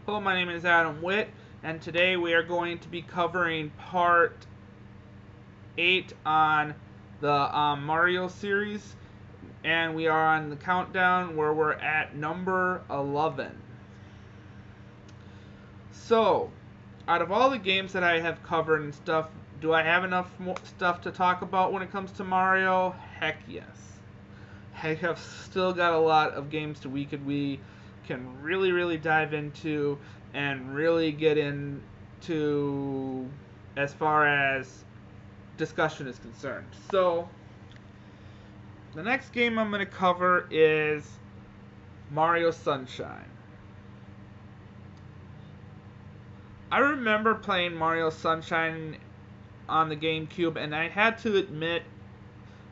Hello, my name is Adam Witt, and today we are going to be covering part 8 on the Mario series, and we are on the countdown where we're at number 11. So, out of all the games that I have covered and stuff, do I have enough stuff to talk about when it comes to Mario? Heck yes. I have still got a lot of games we can really dive into and really get into as far as discussion is concerned. So, the next game I'm going to cover is Mario Sunshine. I remember playing Mario Sunshine on the GameCube, and I had to admit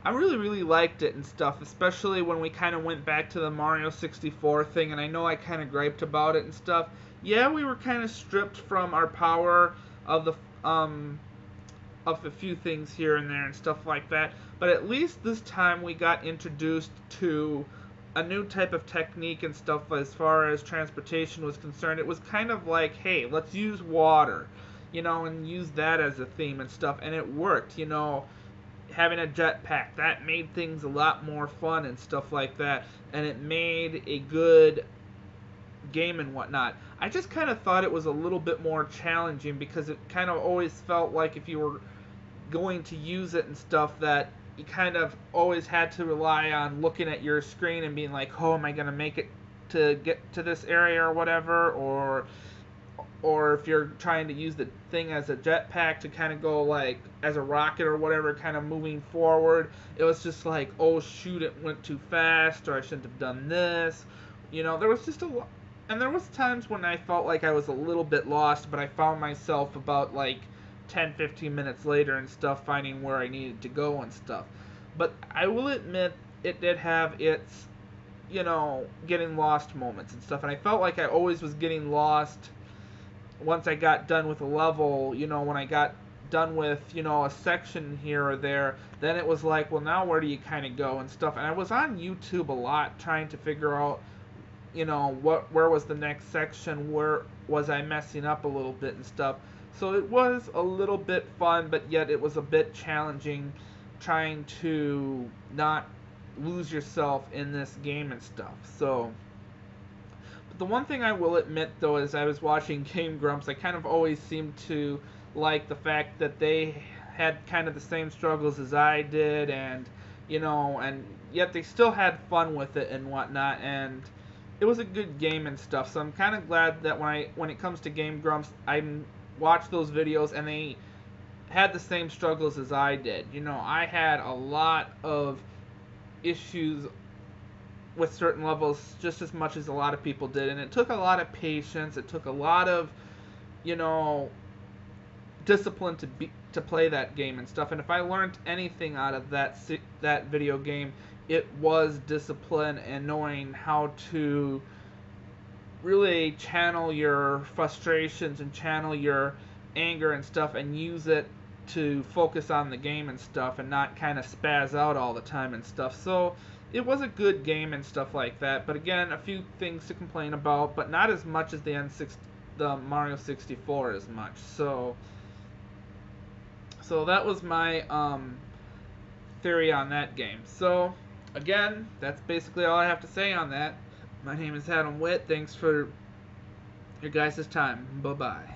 I really liked it and stuff, especially when we kind of went back to the Mario 64 thing, and I know I kind of griped about it and stuff. Yeah, we were kind of stripped from our power of the of a few things here and there and stuff like that, but at least this time we got introduced to a new type of technique and stuff as far as transportation was concerned. It was kind of like, hey, let's use water, and use that as a theme and stuff, and it worked, having a jetpack, that made things a lot more fun and stuff like that, and it made a good game and whatnot. I just kind of thought it was a little bit more challenging because it kind of always felt like if you were going to use it and stuff that you kind of always had to rely on looking at your screen and being like, oh, am I going to make it to get to this area or whatever, or if you're trying to use the thing as a jetpack to kind of go like as a rocket or whatever, kind of moving forward, it was just like, oh shoot, it went too fast, or I shouldn't have done this. There was just and there was times when I felt like I was a little bit lost, but I found myself about like 10-15 minutes later and stuff finding where I needed to go and stuff. But I will admit it did have its getting lost moments and stuff, and I felt like I always was getting lost once I got done with a level, when I got done with, a section here or there, then it was like, well, now where do you kind of go and stuff. And I was on YouTube a lot trying to figure out, where was the next section, where was I messing up a little bit and stuff. So it was a little bit fun, but yet it was a bit challenging trying to not lose yourself in this game and stuff. So the one thing I will admit, though, is I was watching Game Grumps, I kind of always seemed to like the fact that they had kind of the same struggles as I did, and and yet they still had fun with it and whatnot, and it was a good game and stuff. So I'm kind of glad that when it comes to Game Grumps, I watch those videos and they had the same struggles as I did. I had a lot of issues with certain levels just as much as a lot of people did, and it took a lot of patience, it took a lot of discipline to play that game and stuff. And if I learned anything out of that video game, it was discipline and knowing how to really channel your frustrations and channel your anger and stuff and use it to focus on the game and stuff and not kind of spaz out all the time and stuff. So it was a good game and stuff like that, but again, a few things to complain about, but not as much as the Mario 64 as much. So that was my theory on that game. So again, that's basically all I have to say on that. My name is Adam Witt. Thanks for your guys' time. Bye-bye.